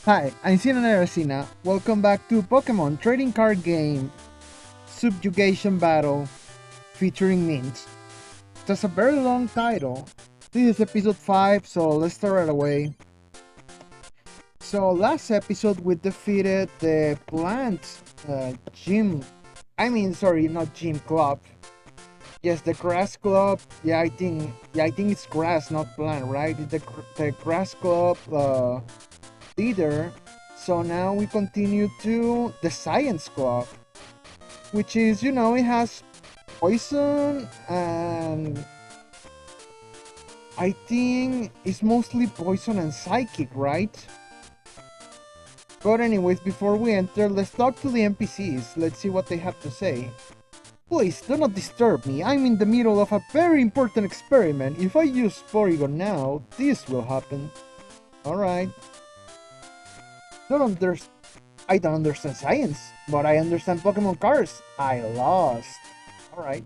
Hi, I'm Sinan Eresina. Welcome back to Pokemon Trading Card Game Subjugation Battle featuring Mint. That's a very long title. This is episode 5, so let's start right away. So last episode we defeated the plant gym. Sorry, not gym club. Yes, the grass club. I think it's grass, not plant, right? The grass club leader. So now we continue to the science club, which is, it has poison and I think it's mostly poison and psychic, right? But anyways, before we enter, let's talk to the NPCs. Let's see what they have to say. Please, do not disturb me. I'm in the middle of a very important experiment. If I use Porygon now, this will happen. Alright. Don't under I don't understand science, but I understand Pokemon cards. I lost. Alright.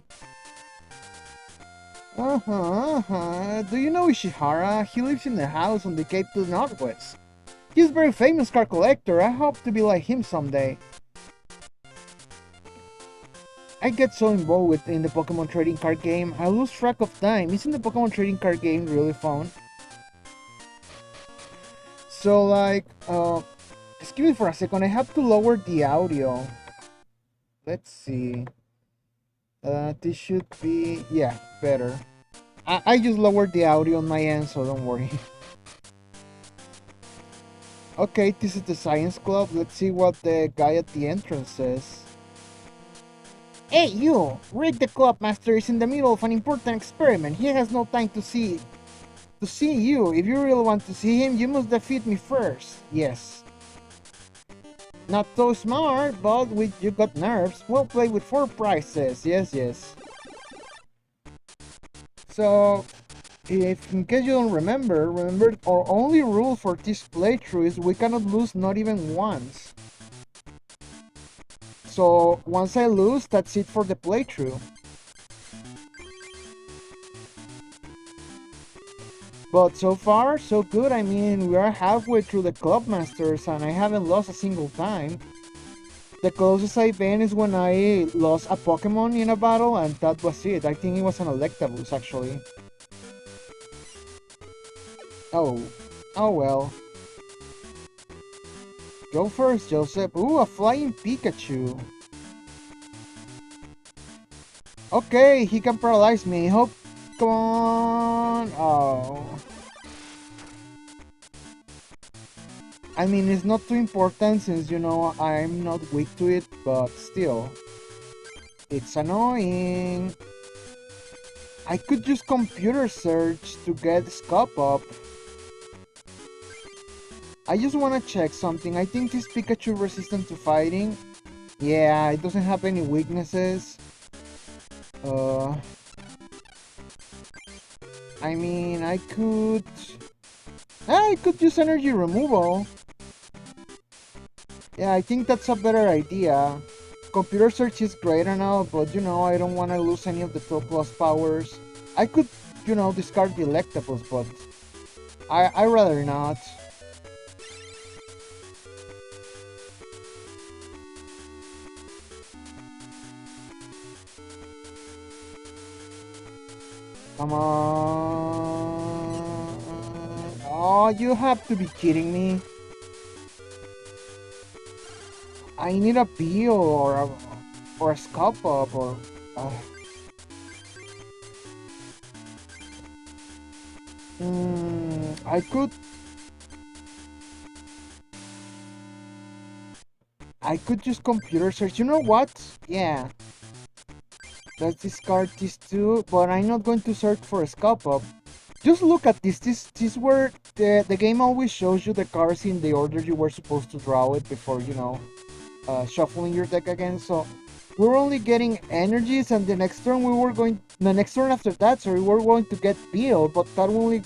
Do you know Ishihara? He lives in a house on the Cape to the Northwest. He's a very famous card collector. I hope to be like him someday. I get so involved in the Pokemon trading card game, I lose track of time. Isn't the Pokemon trading card game really fun? So excuse me for a second, I have to lower the audio. Let's see. This should be, yeah, better. I just lowered the audio on my end, so don't worry. Okay, this is the science club. Let's see what the guy at the entrance says. Hey, you! Rick the club master is in the middle of an important experiment. He has no time to see you. If you really want to see him, you must defeat me first. Yes. Not so smart, but with you got nerves. We'll play with 4 prizes. Yes. So, if in case you don't remember our only rule for this playthrough is we cannot lose not even once. So once I lose, that's it for the playthrough. But so far, so good. I mean, we are halfway through the Club Masters and I haven't lost a single time. The closest I've been is when I lost a Pokemon in a battle and that was it. I think it was an Electabuzz actually. Oh well. Go first, Joseph. Ooh, a flying Pikachu. Okay, he can paralyze me. Hope. Come on. Oh. I mean, it's not too important since, I'm not weak to it, but still. It's annoying. I could use computer search to get scope up. I just want to check something. I think this Pikachu resistant to fighting. Yeah, it doesn't have any weaknesses. I mean, I could use energy removal. Yeah, I think that's a better idea. Computer search is great and all, but I don't want to lose any of the 12 plus powers. I could, discard the Electabuzz, but I rather not. Come on. Oh, you have to be kidding me. I need a Peel or a Scope Up or... I could just computer search. You know what? Yeah. Let's discard these two, but I'm not going to search for a Scope Up. Just look at this. This where the game always shows you the cards in the order you were supposed to draw it before, shuffling your deck again. So we're only getting energies, and the next turn after that, sorry, we're going to get Peel, but that only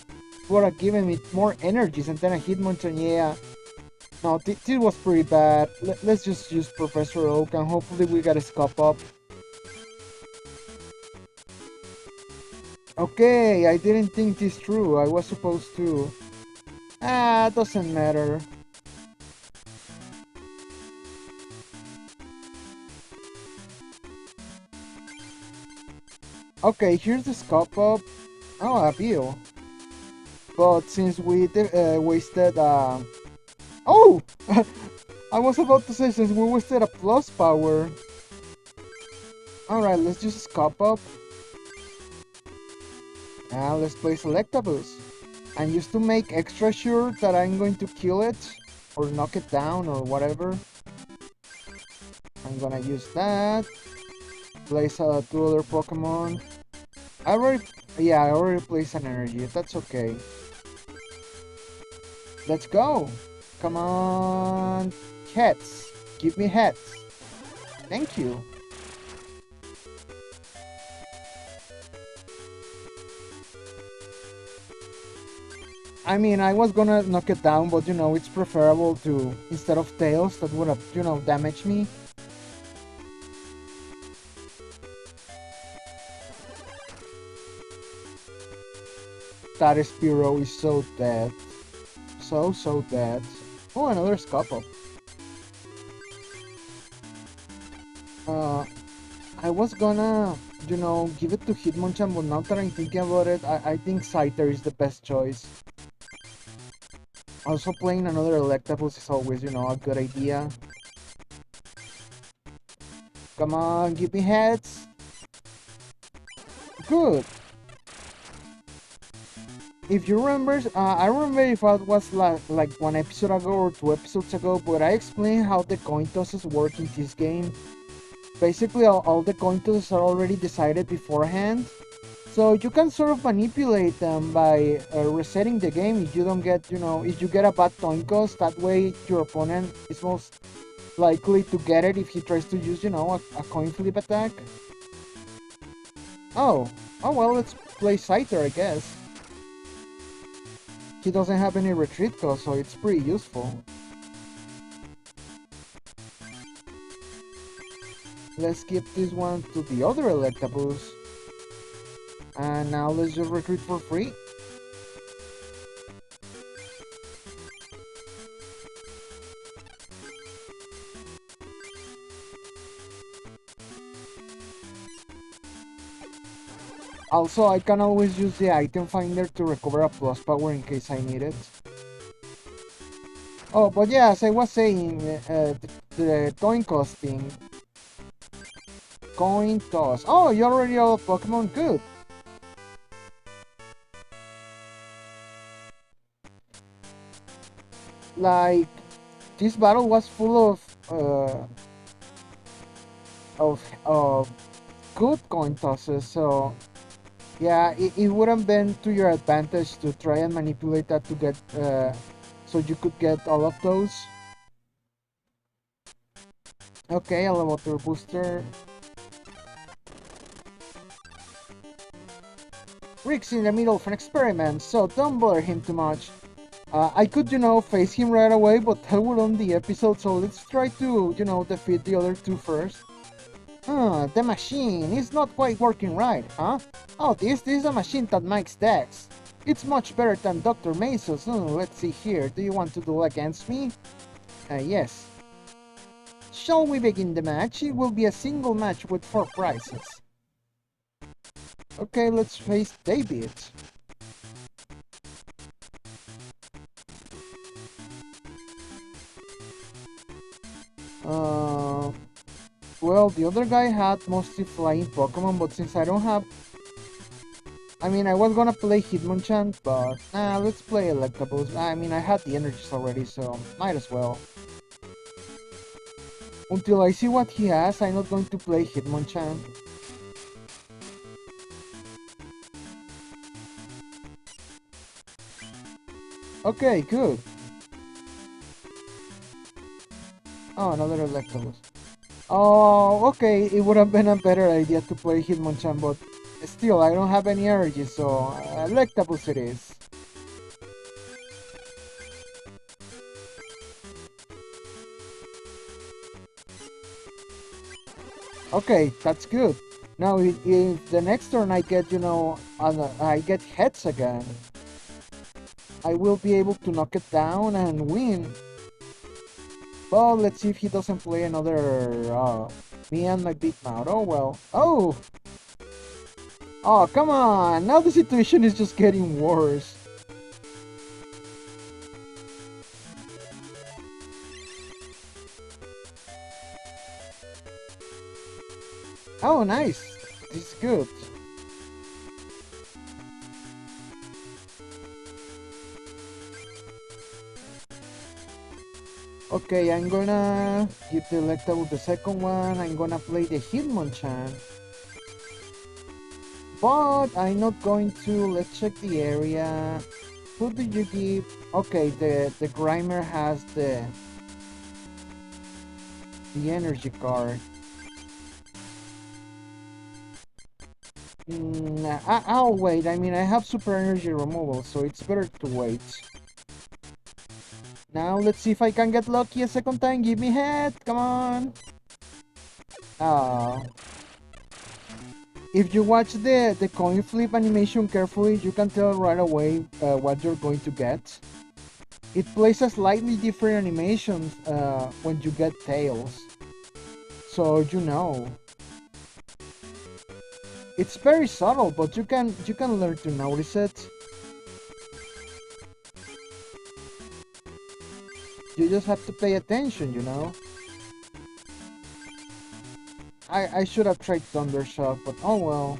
would have given me more energies, and then a Hitmonchan, yeah. No, this was pretty bad. Let's just use Professor Oak, and hopefully we get a Scope Up. Okay, I didn't think this through. I was supposed to... doesn't matter. Okay, here's the scope up. Oh, a view. But since we wasted... Oh! I was about to say, since we wasted a plus power. Alright, let's just scope up. Now let's play Selectabus. And just to make extra sure that I'm going to kill it, or knock it down, or whatever, I'm gonna use that. Place two other Pokemon. I already placed an energy. That's okay. Let's go. Come on, heads. Give me heads. Thank you. I mean, I was gonna knock it down, but you know, it's preferable to, instead of tails, that would have, you know, damaged me. That Spearow is so dead. So dead. Oh, another Scuffle. I was gonna, you know, give it to Hitmonchan, but now that I'm thinking about it, I think Scyther is the best choice. Also, playing another Electabuzz is always, you know, a good idea. Come on, give me heads. Good. If you remember, I remember if it was like 1 episode ago or 2 episodes ago, but I explained how the coin tosses work in this game. Basically, all the coin tosses are already decided beforehand. So you can sort of manipulate them by resetting the game if you don't get, you know, if you get a bad coin toss, that way your opponent is most likely to get it if he tries to use, you know, a coin flip attack. Oh well, let's play Scyther, I guess. He doesn't have any retreat cost, so it's pretty useful. Let's give this one to the other Electabuzz. And now let's just retreat for free. Also, I can always use the item finder to recover a plus power in case I need it. Oh, but yeah, as I was saying, the coin costing. Coin toss. Oh, you already have a Pokemon? Good. Like, this battle was full of good coin tosses, so yeah, it would have been to your advantage to try and manipulate that to get, so you could get all of those. Okay, a level 2 booster. Rick's in the middle of an experiment, so don't bother him too much. I could, you know, face him right away, but that would end the episode, so let's try to, you know, defeat the other two first. The machine is not quite working right, huh? Oh, this is a machine that makes decks. It's much better than Dr. Meso's. Let's see here. Do you want to duel against me? Yes. Shall we begin the match? It will be a single match with 4 prizes. Okay, let's face David. Well, the other guy had mostly flying Pokemon, but since I don't have... I mean, I was gonna play Hitmonchan, but nah, let's play Electabuzz. I mean, I had the energies already, so might as well. Until I see what he has, I'm not going to play Hitmonchan. Okay, good. Oh, another Electabuzz. Oh, okay, it would have been a better idea to play Hitmonchan, but still, I don't have any energy, so Electabuzz it is. Okay, that's good. Now, if the next turn I get, you know, I get heads again, I will be able to knock it down and win. Well, let's see if he doesn't play another, me and my big mouth. Oh, well. Oh! Oh, come on! Now the situation is just getting worse. Oh, nice. This is good. Okay, I'm gonna give the Electable the second one. I'm gonna play the Hitmonchan. But I'm not going to. Let's check the area. Who did you give? Okay, the Grimer has the energy card. I'll wait. I mean, I have super energy removal, so it's better to wait. Now let's see if I can get lucky a second time. Give me head. Come on. Oh. If you watch the coin flip animation carefully, you can tell right away what you're going to get. It plays a slightly different animation when you get tails. So you know. It's very subtle, but you can learn to notice it. You just have to pay attention, you know. I should have tried Thundershock, but oh well.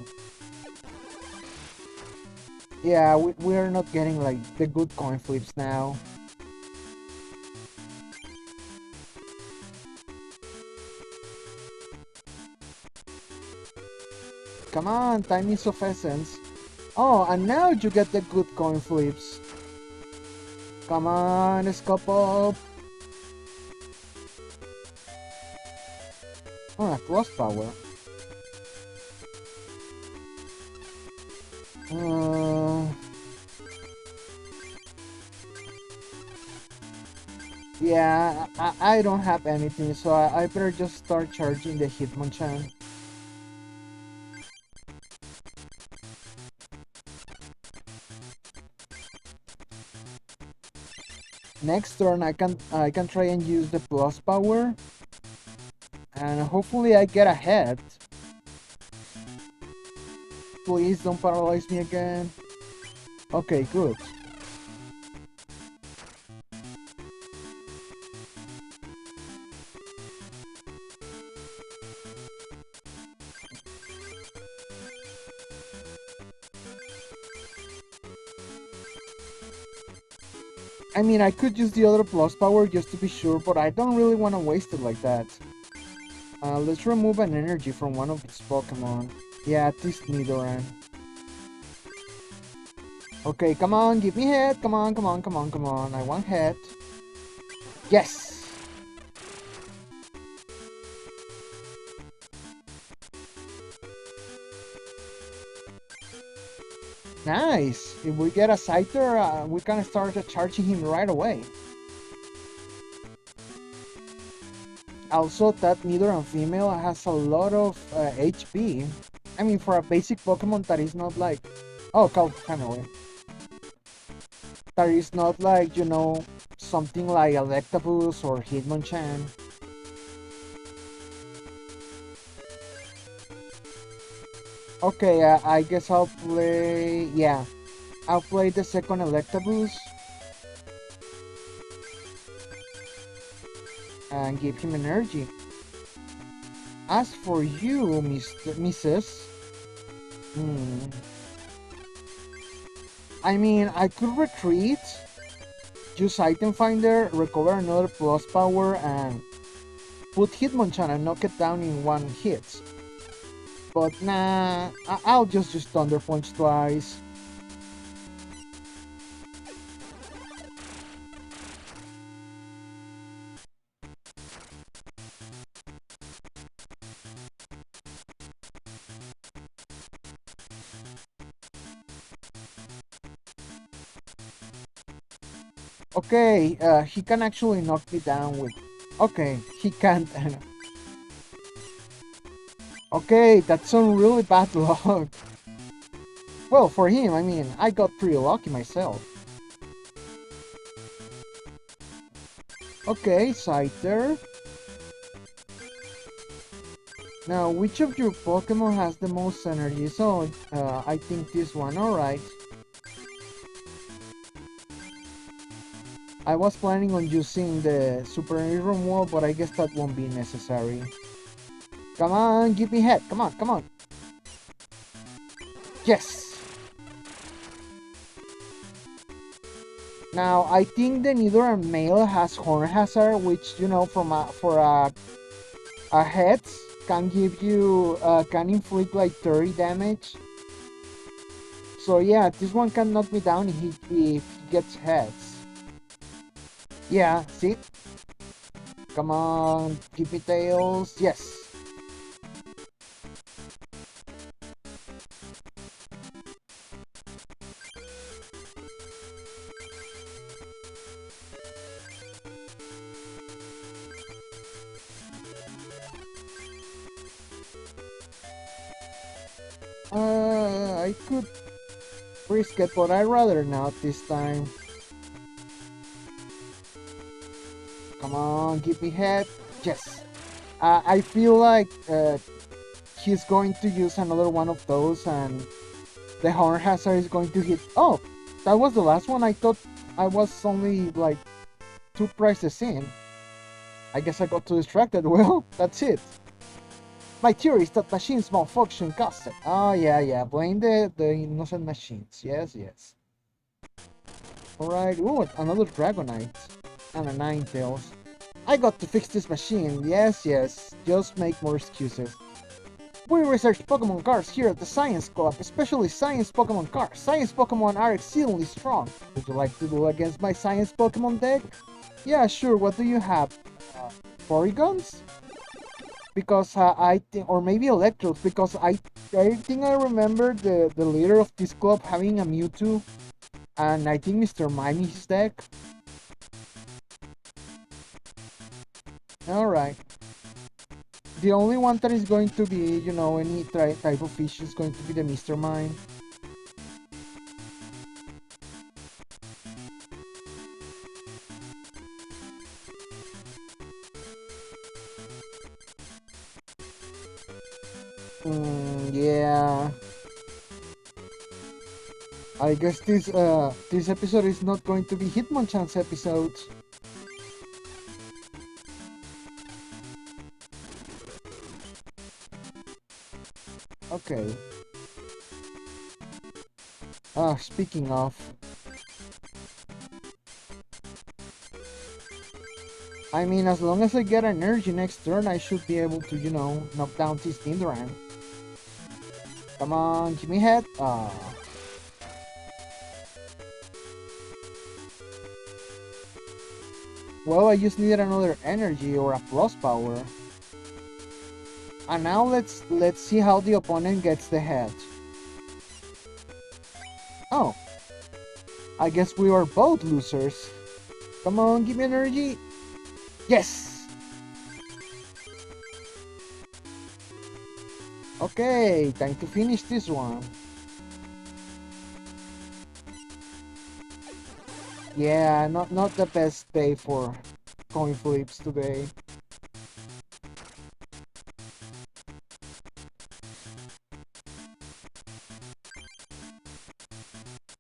Yeah, we're not getting like the good coin flips now. Come on, time is of essence. Oh, and now you get the good coin flips. Come on, scope up. Oh, plus power. Yeah, I don't have anything, so I better just start charging the Hitmonchan. Next turn, I can try and use the plus power, and hopefully I get ahead. Please don't paralyze me again. Okay, good. I mean, I could use the other plus power just to be sure, but I don't really want to waste it like that. Let's remove an energy from one of its Pokemon. Yeah, at least Nidoran. Okay, come on, give me head. Come on, come on, come on, come on. I want head. Yes! Nice! If we get a Scyther, we can start charging him right away. Also, that Nidoran female has a lot of HP. I mean, for a basic Pokemon that is not like... Oh, Family. That is not like, you know, something like Electabuzz or Hitmonchan. Okay, I guess I'll play... Yeah, I'll play the second Electabuzz. And give him energy. As for you, Mrs. I mean, I could retreat, use Item Finder, recover another plus power, and put Hitmonchan and knock it down in one hit. But nah, I'll just use Thunder Punch twice. Okay, he can actually knock me down with... Okay, he can't. Okay, that's some really bad luck. Well, for him, I mean, I got pretty lucky myself. Okay, Scyther. Now, which of your Pokemon has the most energy? So, I think this one. Alright. I was planning on using the Super Energy Removal, but I guess that won't be necessary. Come on, give me head. Come on, come on. Yes! Now, I think the Nidoran male has Horn Hazard, which, you know, for a heads can give you, can inflict like 30 damage. So yeah, this one can knock me down if he gets heads. Yeah, see? Come on, give me tails. Yes. I could risk it, but I'd rather not this time. Come on, give me head. Yes. I feel like he's going to use another one of those, and the Horn Hazard is going to hit. Oh, that was the last one. I thought I was only like 2 prices in. I guess I got too distracted. Well, that's it. My theory is that machines malfunction caused it. Oh, yeah. Blame the innocent machines. Yes. Alright. Ooh, another Dragonite. And a Ninetales. I got to fix this machine. Yes. Just make more excuses. We research Pokemon cards here at the Science Club, especially Science Pokemon cards. Science Pokemon are exceedingly strong. Would you like to duel against my Science Pokemon deck? Yeah, sure. What do you have? Porygons? Because I think, or maybe Electros, because I think I remember the leader of this club having a Mewtwo, and I think Mr. Mime in his deck. Alright. The only one that is going to be, you know, any type of fish is going to be the Mr. Mime. Yeah. I guess this episode is not going to be Hitmonchan's episode. Okay. Speaking of, I mean, as long as I get energy next turn, I should be able to, you know, knock down this Nidoran. Come on, give me head. Well, I just needed another energy or a plus power. And now let's see how the opponent gets the head. Oh. I guess we are both losers. Come on, give me energy. Yes! Okay, time to finish this one. Yeah, not the best day for coin flips today.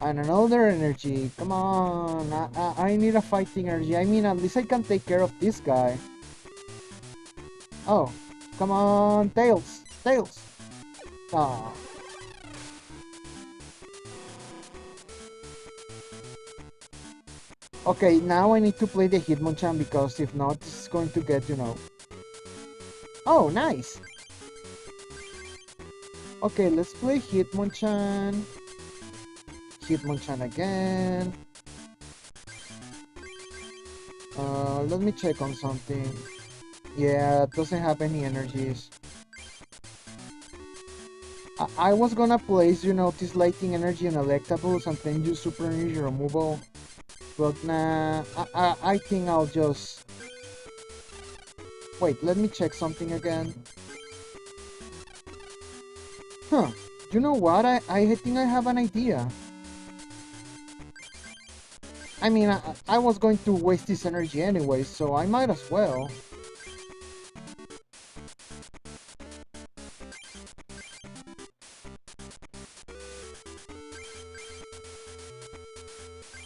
And another energy. Come on, I need a fighting energy. I mean, at least I can take care of this guy. Oh, come on, Tails. Ah. Okay, now I need to play the Hitmonchan because if not, this is going to get, you know. Oh, nice. Okay, let's play Hitmonchan. Hitmonchan again. Let me check on something. Yeah, it doesn't have any energies. I was gonna place, you know, this lighting energy and Electabuzz and then use super energy removal. But nah, I think I'll just... Wait, let me check something again. Huh, you know what? I think I have an idea. I mean, I was going to waste this energy anyway, so I might as well.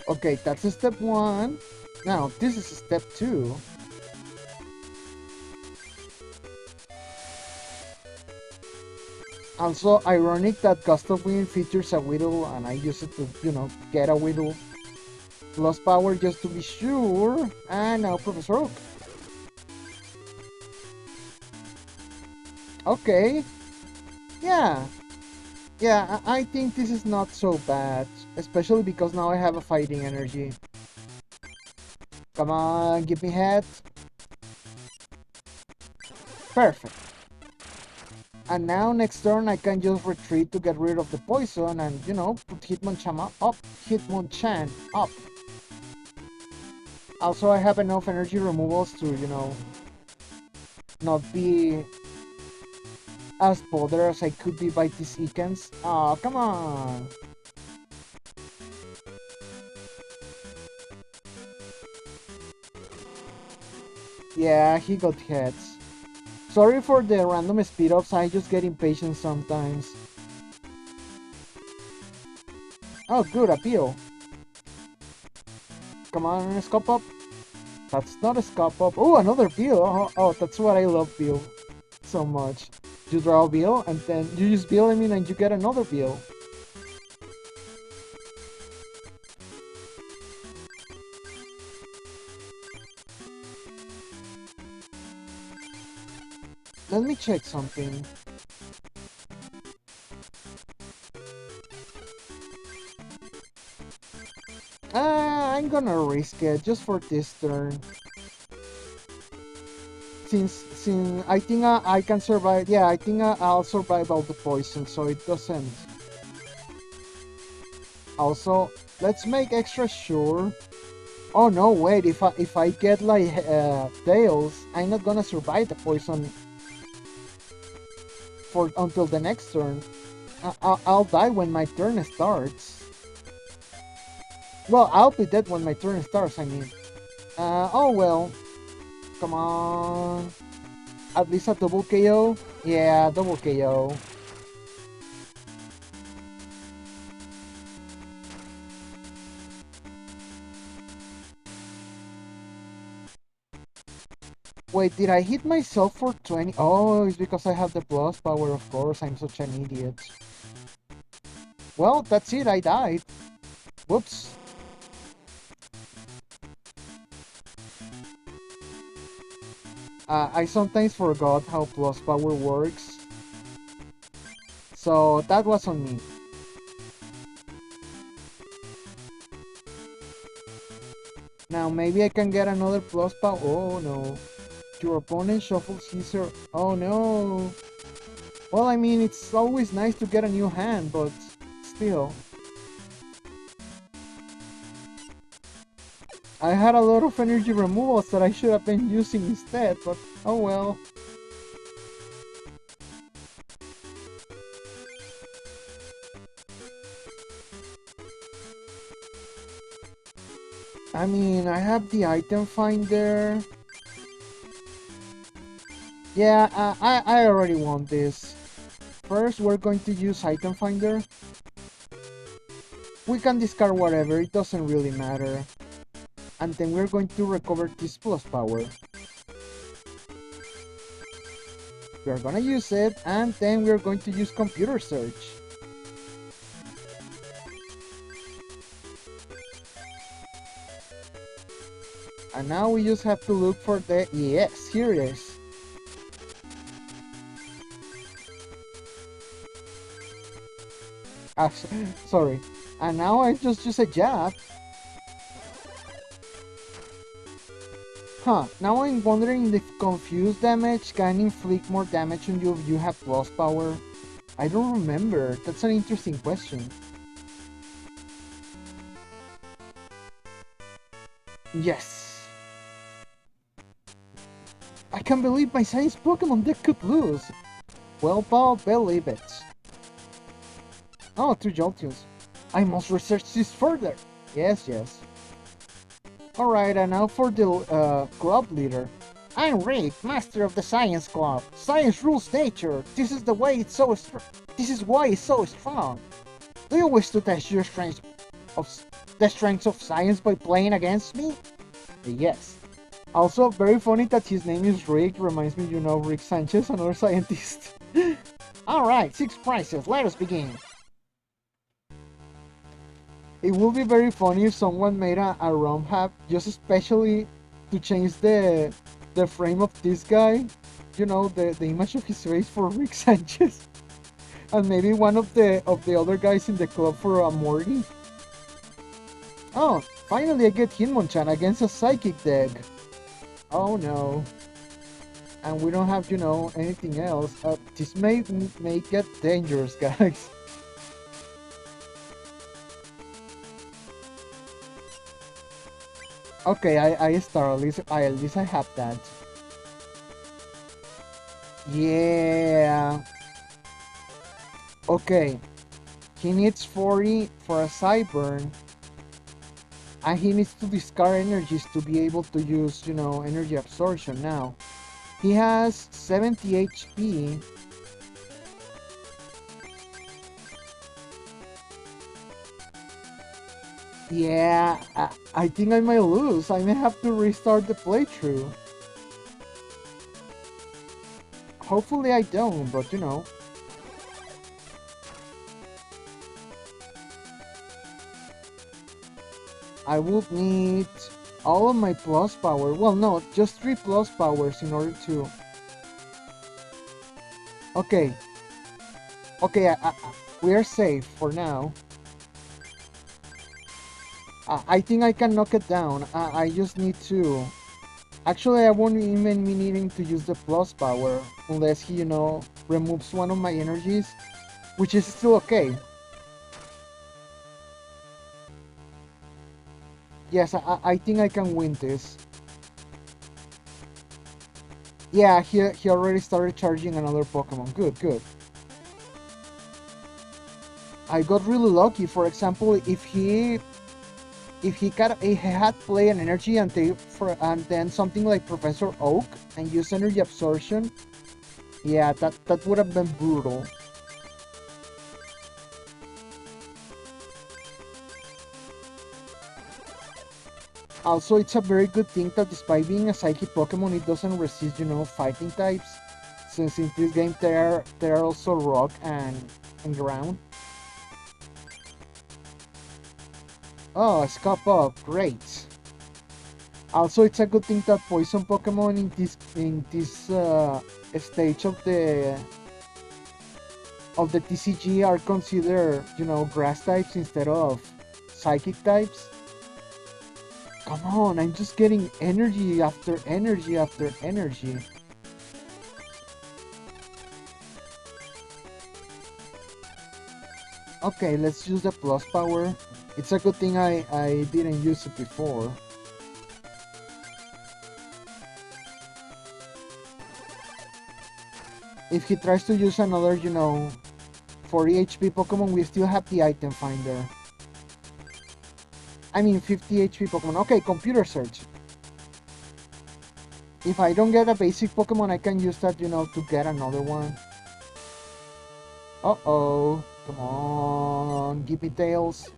Okay, that's step 1. Now, this is step 2. Also, ironic that Gust of Wind features a Whittle, and I use it to, get a Whittle. Plus power just to be sure. And now Professor Oak. Okay. Yeah. Yeah, I think this is not so bad. Especially because now I have a fighting energy. Come on, give me head. Perfect. And now next turn I can just retreat to get rid of the poison and, put Hitmonchan up. Hitmonchan up. Also, I have enough energy removals to, not be as bothered as I could be by these Ekans. Oh, come on! Yeah, he got hits. Sorry for the random speed-ups, I just get impatient sometimes. Oh, good, appeal. Come on, scope up. That's not a scope up. Oh, another Bill. Oh, that's what I love Bill so much. You draw a Bill, and then you use Bill, and you get another Bill. Let me check something. I'm gonna risk it just for this turn. Since I think I can survive. Yeah, I think I'll survive all the poison, so it doesn't. Also, let's make extra sure. Oh no, wait! If I get like tails, I'm not gonna survive the poison for until the next turn. I'll die when my turn starts. Well, I'll be dead when my turn starts. I mean, oh well. Come on. At least a double KO. Yeah, double KO. Wait, did I hit myself for 20? Oh, it's because I have the plus power, of course. I'm such an idiot. Well, that's it. I died. Whoops. I sometimes forgot how plus power works. So that was on me. Now maybe I can get another plus power. Oh no. Your opponent shuffles his or... Oh no. Well, I mean, it's always nice to get a new hand, but still. I had a lot of energy removals that I should have been using instead, but oh well. I mean, I have the item finder. Yeah, I already want this. First, we're going to use item finder. We can discard whatever, it doesn't really matter. And then we're going to recover this plus power. We're gonna use it, and then we're going to use computer search. And now we just have to look for the... Yes, here it is. Ah, sorry. And now I just use a jab. Huh, now I'm wondering if confused damage can inflict more damage on you if you have plus power. I don't remember. That's an interesting question. Yes! I can't believe my science Pokemon deck could lose! Well, I'll believe it. Oh, 2 Jolteons. I must research this further. Yes, yes. Alright, and now for the club leader. I'm Rick, master of the Science Club. Science rules nature. This is the way it's so This is why it's so strong. Do you wish to test your strength of the strength of science by playing against me? Yes. Also, very funny that his name is Rick. Reminds me, Rick Sanchez, another scientist. Alright, 6 prizes. Let us begin. It would be very funny if someone made a ROM hack just especially to change the frame of this guy. The image of his face for Rick Sanchez. And maybe one of the other guys in the club for a Morty. Oh, finally I get Hitmonchan against a psychic deck. Oh no. And we don't have, anything else. This may get dangerous, guys. Okay, I start. At least I have that. Yeah. Okay. He needs 40 for a Cyburn. And he needs to discard energies to be able to use, energy absorption now. He has 70 HP. Yeah, I think I might lose. I may have to restart the playthrough. Hopefully I don't, but I would need all of my plus power. Well, no, just 3 plus powers in order to... Okay. Okay, we are safe for now. I think I can knock it down. I just need to... Actually, I won't even be needing to use the plus power unless he, removes one of my energies, which is still okay. Yes, I think I can win this. Yeah, he already started charging another Pokemon. Good, good. I got really lucky. For example, if he had play an energy and then something like Professor Oak and use energy absorption, yeah, that would have been brutal. Also, it's a very good thing that despite being a psychic Pokemon, it doesn't resist, fighting types. Since in this game there are also rock and ground. Oh, Scop Up, great. Also, it's a good thing that poison Pokemon in this stage of the TCG are considered, grass types instead of psychic types. Come on, I'm just getting energy after energy after energy. Okay, let's use the plus power. It's a good thing I didn't use it before. If he tries to use another, 40 HP Pokemon, we still have the item finder. I mean 50 HP Pokemon. Okay, computer search. If I don't get a basic Pokemon, I can use that, to get another one. Uh-oh. Come on, give me Tails.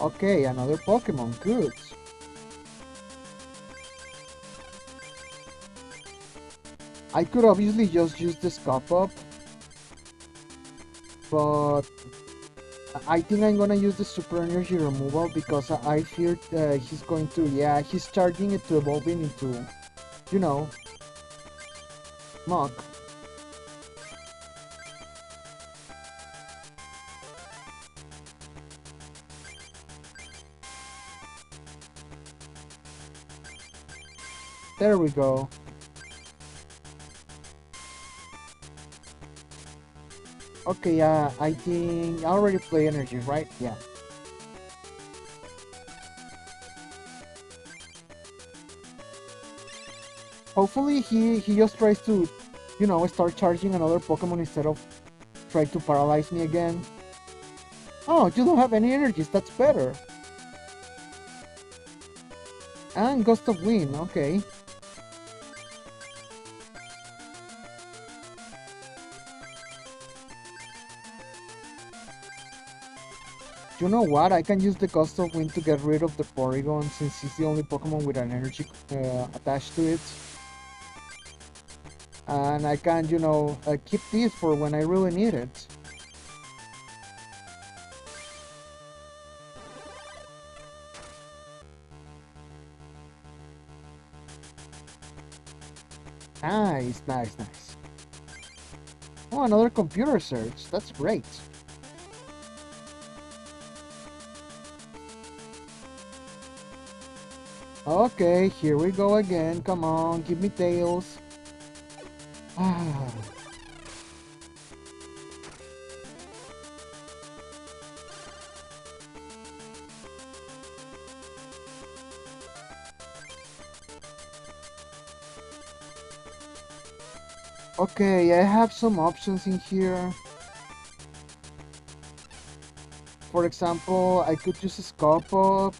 Okay, another Pokemon. Good. I could obviously just use the Scop Up, but I think I'm gonna use the Super Energy Removal because I fear he's going to, yeah, he's charging it to evolving into, Mach. There we go. Okay, I think I already play energy, right? Yeah. Hopefully he just tries to, start charging another Pokemon instead of try to paralyze me again. Oh, you don't have any energies, that's better. And Gust of Wind, okay. You know what? I can use the Gust of Wind to get rid of the Porygon since he's the only Pokemon with an energy attached to it. And I can, keep this for when I really need it. Nice, nice, nice. Oh, another computer search. That's great. Okay, here we go again. Come on, give me tails. Ah. Okay, I have some options in here. For example, I could just scope up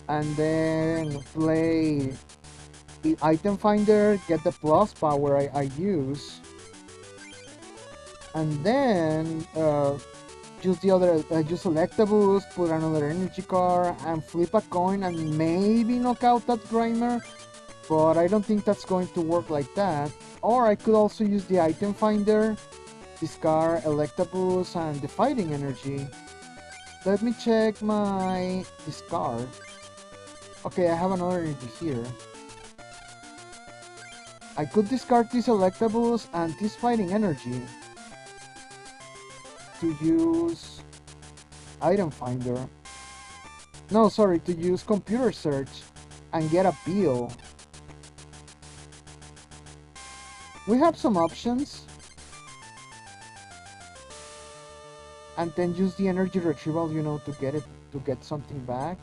and then play the item finder, get the plus power I use, and then use the other, use Electaboost, put another energy card, and flip a coin and maybe knock out that Grimer, but I don't think that's going to work like that. Or I could also use the item finder, discard Electaboost and the fighting energy. Let me check my discard. Okay, I have another energy here. I could discard this Electaboost and this fighting energy to use item finder. No, sorry, to use computer search and get a bill. We have some options. And then use the energy retrieval, to get something back.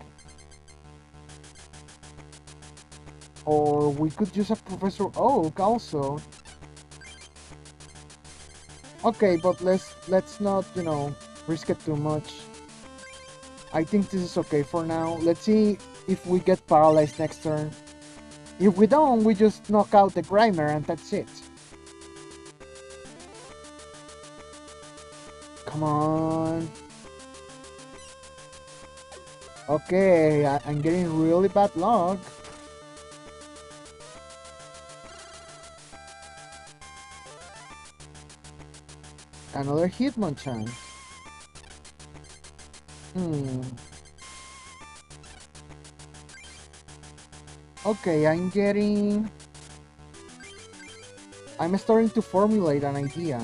Or we could use a Professor Oak also. Okay, but let's not, risk it too much. I think this is okay for now. Let's see if we get paralyzed next turn. If we don't, we just knock out the Grimer and that's it. Come on. Okay, I'm getting really bad luck. Another Hitmonchan. Okay, I'm starting to formulate an idea.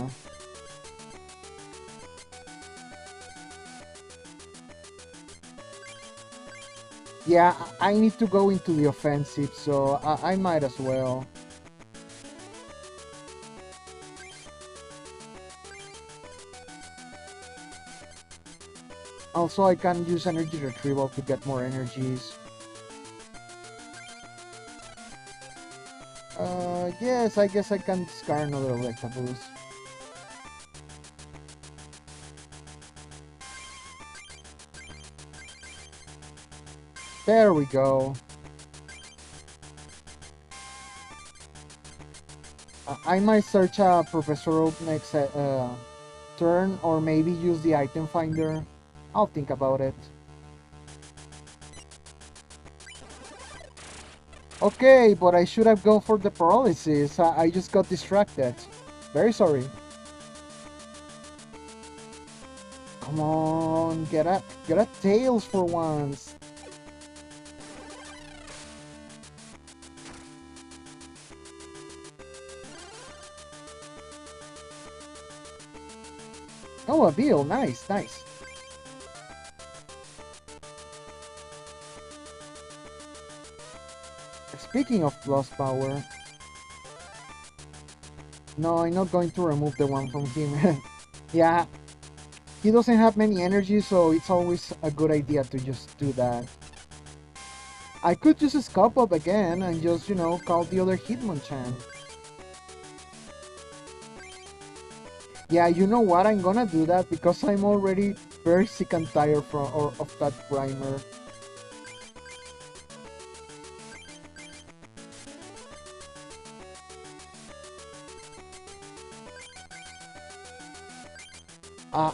Yeah, I need to go into the offensive, so I might as well. Also, I can use energy retrieval to get more energies. Yes, I guess I can discard another Electaboost. There we go. I might search Professor Oak next turn, or maybe use the item finder. I'll think about it. Okay, but I should have gone for the paralysis. I just got distracted. Very sorry. Come on, get a tails for once. Oh, a bill. Nice, nice. Speaking of plus power, no, I'm not going to remove the one from him. Yeah, he doesn't have many energy, so it's always a good idea to just do that. I could just scope up again and just, call the other Hitmonchan. Yeah, you know what? I'm gonna do that because I'm already very sick and tired of that Grimer.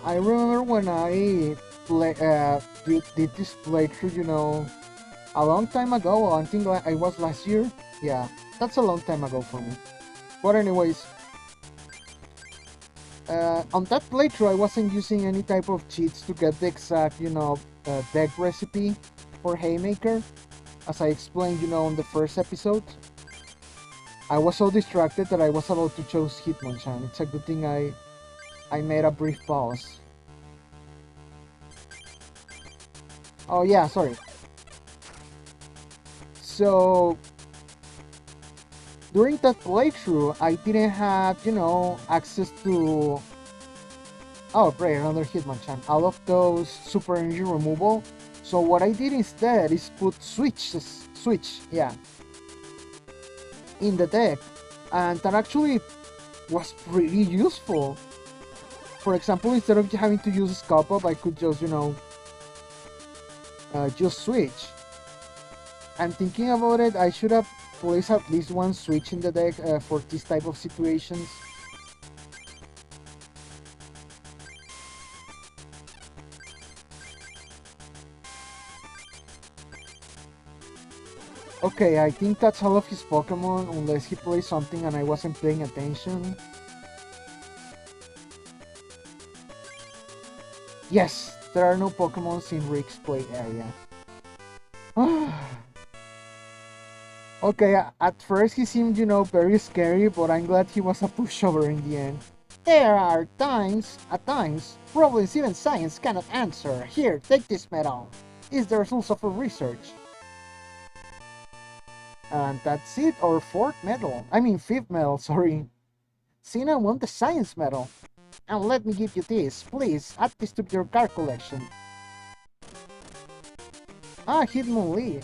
I remember when I did this playthrough, a long time ago. I think I was last year. Yeah, that's a long time ago for me. But anyways, on that playthrough, I wasn't using any type of cheats to get the exact, deck recipe for Haymaker, as I explained, on the first episode. I was so distracted that I was about to choose Hitmonchan. It's a good thing I made a brief pause. Oh yeah, sorry. So during that playthrough, I didn't have, access to... Oh, great, another Hitmonchan. All of those super energy removal. So what I did instead is put switch, yeah, in the deck. And that actually was pretty useful. For example, instead of having to use Scope Up, I could just, just switch. And thinking about it, I should have placed at least one switch in the deck for this type of situations. Okay, I think that's all of his Pokemon, unless he plays something and I wasn't paying attention. Yes, there are no Pokemons in Rick's play area. Okay, at first he seemed, very scary, but I'm glad he was a pushover in the end. There are at times, problems even science cannot answer. Here, take this medal. It's the results of our research. And that's it, or fifth medal, sorry. Sina won the science medal. And let me give you this, please, add this to your card collection. Ah, Hitmonlee.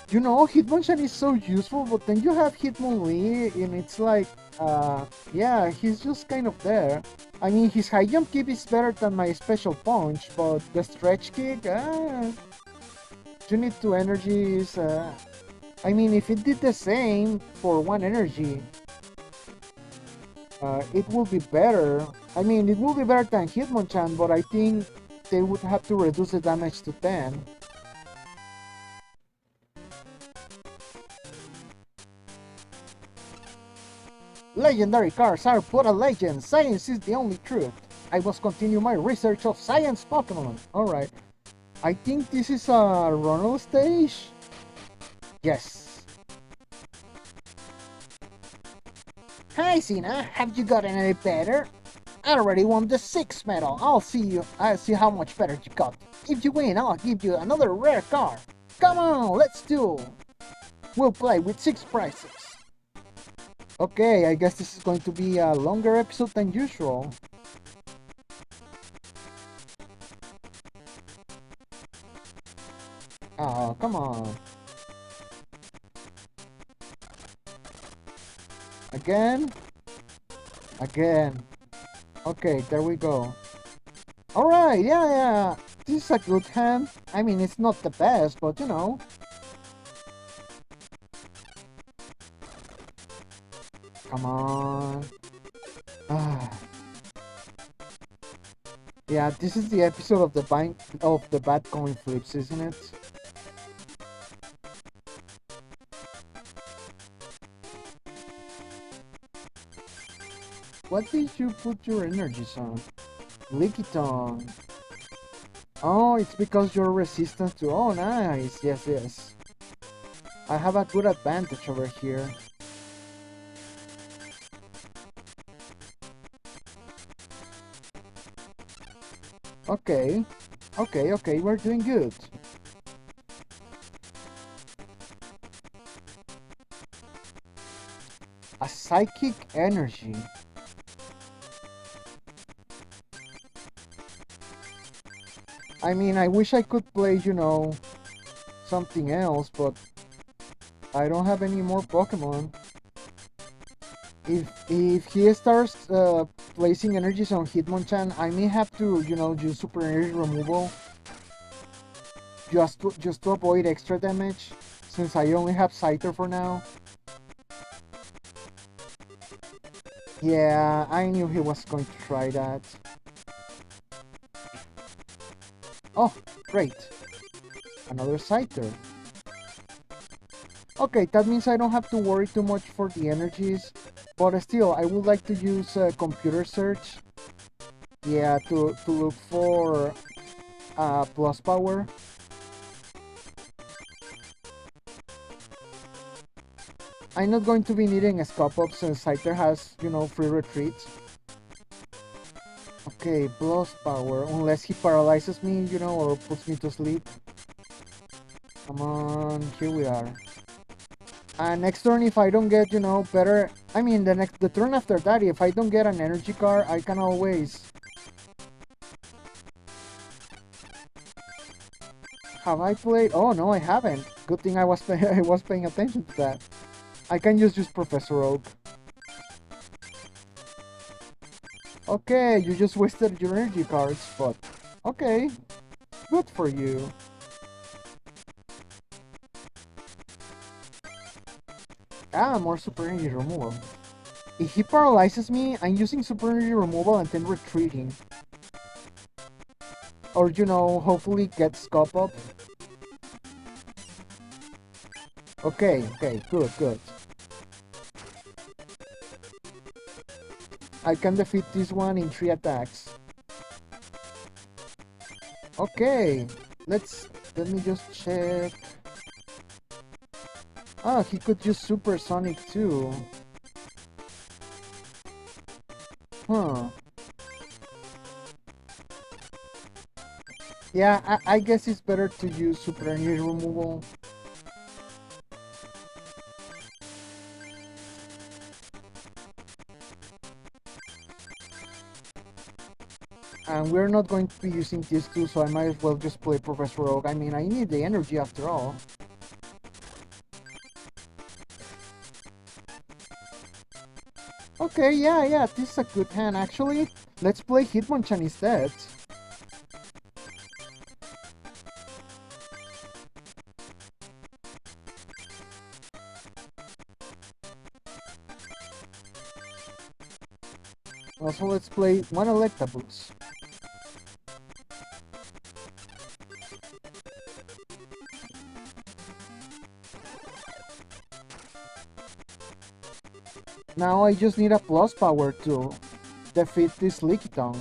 Hitmonchan is so useful, but then you have Hitmonlee, and it's like, yeah, he's just kind of there. I mean, his high jump kick is better than my special punch, but the stretch kick, you need 2 energies. I mean, if it did the same for 1 energy, it would be better. I mean, it would be better than Hitmonchan, but I think they would have to reduce the damage to 10. Legendary cards are but a legend. Science is the only truth. I must continue my research of science Pokemon. Alright. I think this is a Ronald stage. Yes. Hi, Sina. Have you gotten any better? I already won the 6th medal. I'll see how much better you got. If you win, I'll give you another rare card. Come on, let's do. We'll play with 6 prizes. Okay, I guess this is going to be a longer episode than usual. Oh, come on. Again? Again. Okay, there we go. Alright, yeah. This is a good hand. I mean, it's not the best, but Come on. Yeah, this is the episode of the bad coin flips, isn't it? What did you put your energies on? Lickitung. Oh, it's because you're resistant to... Oh, nice. Yes. I have a good advantage over here. Okay, we're doing good. A psychic energy. I mean, I wish I could play, something else, but I don't have any more Pokemon. If he starts placing energies on Hitmonchan, I may have to, use super energy removal just to avoid extra damage, since I only have Scyther for now. Yeah, I knew he was going to try that. Oh, great. Another Scyther. Okay, that means I don't have to worry too much for the energies. But still, I would like to use computer search. Yeah, to look for plus power. I'm not going to be needing a scope up since Scyther has, free retreats. Okay, plus power, unless he paralyzes me, or puts me to sleep. Come on, here we are. And next turn, if I don't get, better... I mean, the turn after that, if I don't get an energy card, I can always... Have I played? Oh, no, I haven't. Good thing I was, I was paying attention to that. I can just use Professor Oak. Okay, you just wasted your energy cards, but... Okay, good for you. Ah, more super energy removal. If he paralyzes me, I'm using super energy removal and then retreating. Or, hopefully get scope up. Okay, good, good. I can defeat this one in 3 attacks. Okay, let me just check. Ah, he could use supersonic too. Huh. Yeah, I guess it's better to use super energy removal. And we're not going to be using these two, so I might as well just play Professor Oak. I mean, I need the energy after all. Okay, yeah, this is a good hand actually. Let's play Hitmonchan instead. Also, let's play one Electabuzz. Now I just need a plus power to defeat this Lickitung.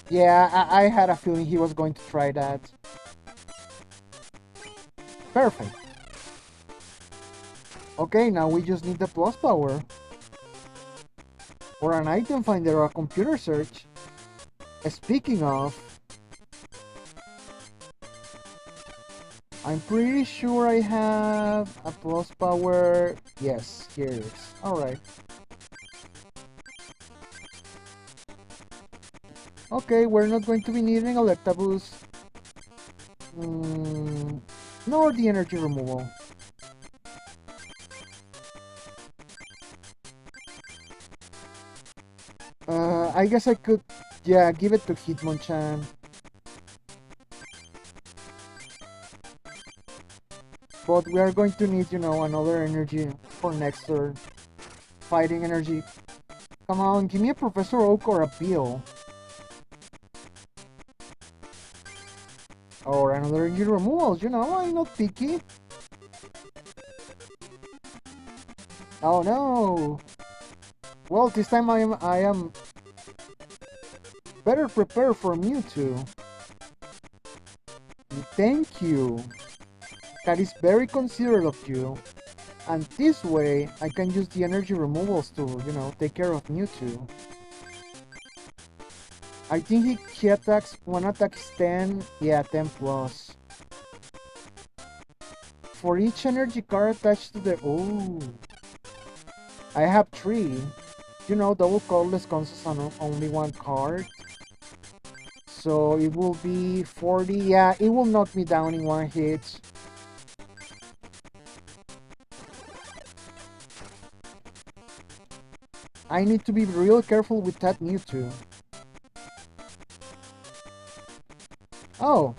Yeah, I had a feeling he was going to try that. Perfect. Okay, now we just need the plus power. Or an item finder or a computer search. Speaking of, I'm pretty sure I have a plus power. Yes, here it is. Alright. Okay, we're not going to be needing Electabuzz. Nor the energy removal. I guess I could, yeah, give it to Hitmonchan. But we are going to need, another energy for next turn. Fighting energy. Come on, give me a Professor Oak or a Peel. Or another energy removal, I'm not picky. Oh no! Well, this time I am better prepared for Mewtwo. Thank you. That is very considerate of you. And this way, I can use the energy removals to, take care of Mewtwo. I think he attacks, one attack is 10, yeah, 10 plus. For each energy card attached to the, oh. I have 3. Double colorless consists on only 1 card. So it will be 40, yeah, it will knock me down in 1 hit. I need to be real careful with that Mewtwo. Oh.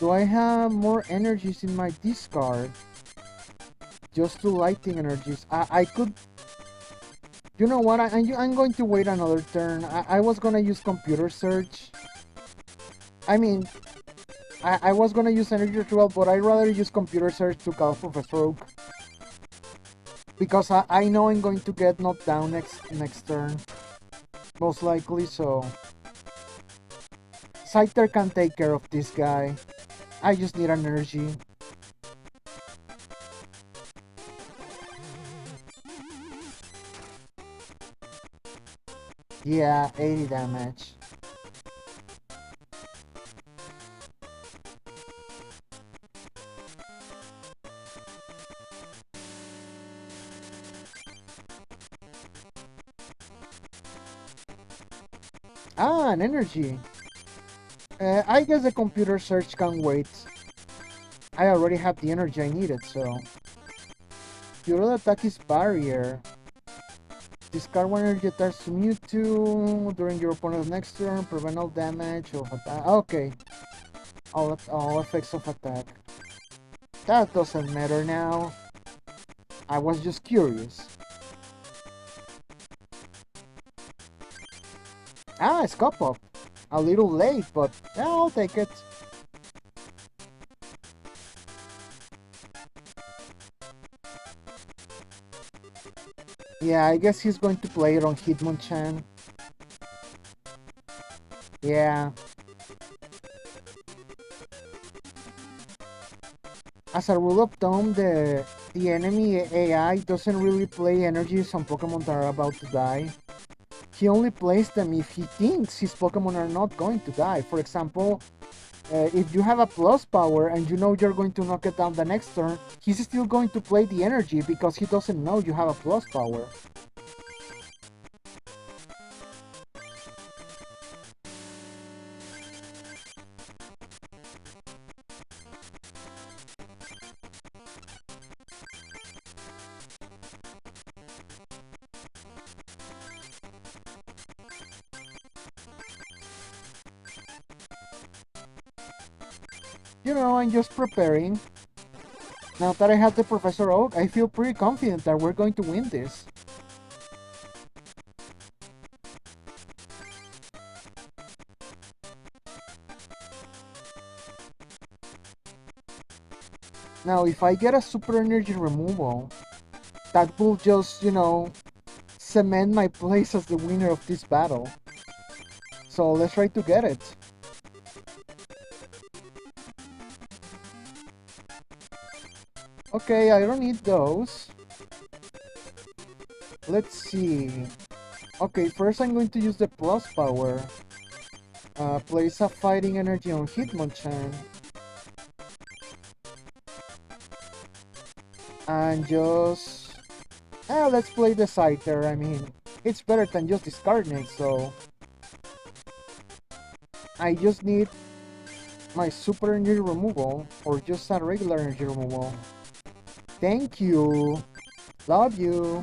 Do I have more energies in my discard? Just two lighting energies. I could... You know what? I'm going to wait another turn. I was gonna use computer search. I mean, I was gonna use energy ritual, but I'd rather use computer search to call Professor Oak. Because I know I'm going to get knocked down next turn. Most likely, so... Scyther can take care of this guy. I just need an energy. Yeah, 80 damage. Ah, an energy. I guess the computer search can wait. I already have the energy I needed, so... Your other attack is barrier. Discard one energy attached to Mewtwo during your opponent's next turn. Prevent all damage of attack. Okay. All effects of attack. That doesn't matter now. I was just curious. Ah, it's Cup Up. A little late, but yeah, I'll take it. Yeah, I guess he's going to play it on Hitmonchan. Yeah. As a rule of thumb, the enemy AI doesn't really play energies on Pokemon that are about to die. He only plays them if he thinks his Pokemon are not going to die. For example, if you have a plus power and you know you're going to knock it down the next turn, he's still going to play the energy because he doesn't know you have a plus power. You know, I'm just preparing. Now that I have the Professor Oak, I feel pretty confident that we're going to win this. Now, if I get a super energy removal, that will just, you know, cement my place as the winner of this battle. So let's try to get it. Okay, I don't need those. Let's see. Okay, first I'm going to use the plus power. Place a fighting energy on Hitmonchan. And just... let's play the Scyther. I mean, it's better than just discarding it, so... I just need my super energy removal, or just a regular energy removal. Thank you! Love you!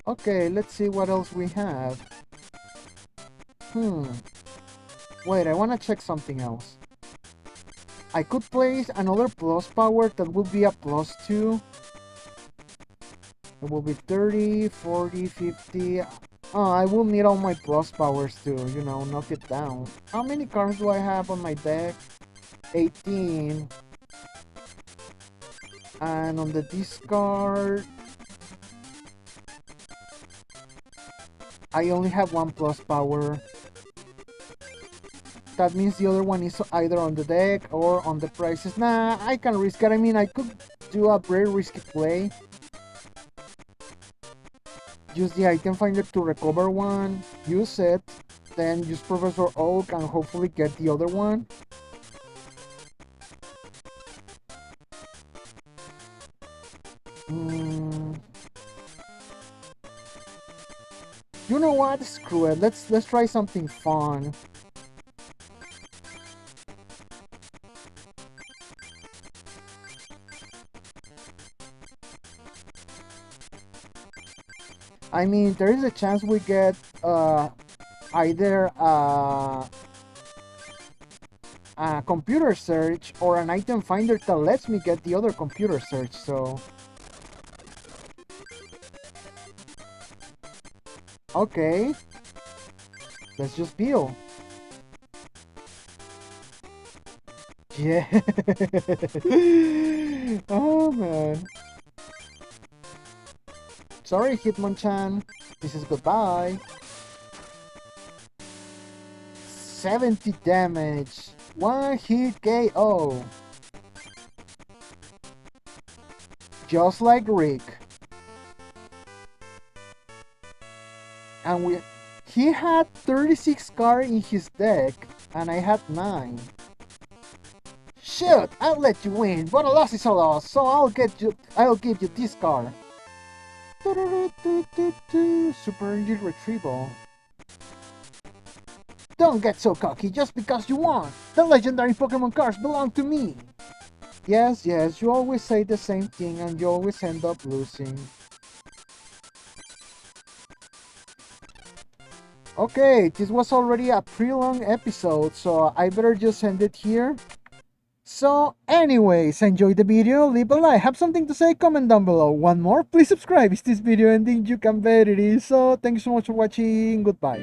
Okay, let's see what else we have. Wait, I wanna check something else. I could place another plus power that would be a +2. It will be 30, 40, 50. Oh, I will need all my plus powers to, you know, knock it down. How many cards do I have on my deck? 18. And on the discard, I only have one plus power. That means the other one is either on the deck or on the prices. Nah, I can risk it. I mean, I could do a very risky play. Use the item finder to recover one, use it, then use Professor Oak and hopefully get the other one. You know what? Screw it. Let's try something fun. I mean, there is a chance we get either a computer search or an item finder that lets me get the other computer search, so... Okay. Let's just deal. Yeah. Oh, man. Sorry, Hitmonchan. This is goodbye. 70 damage. One hit KO. Just like Rick. And he had 36 cards in his deck, and I had 9. Shoot, I'll let you win, but a loss is a loss, so I'll give you this card. Super Energy Retrieval. Don't get so cocky just because you won. The legendary Pokemon cards belong to me. Yes, you always say the same thing and you always end up losing. Okay, this was already a pretty long episode, so I better just end it here. So anyways, enjoy the video, leave a like, have something to say, comment down below. One more, please subscribe if this video ending you can bet it is. So thank you so much for watching, goodbye.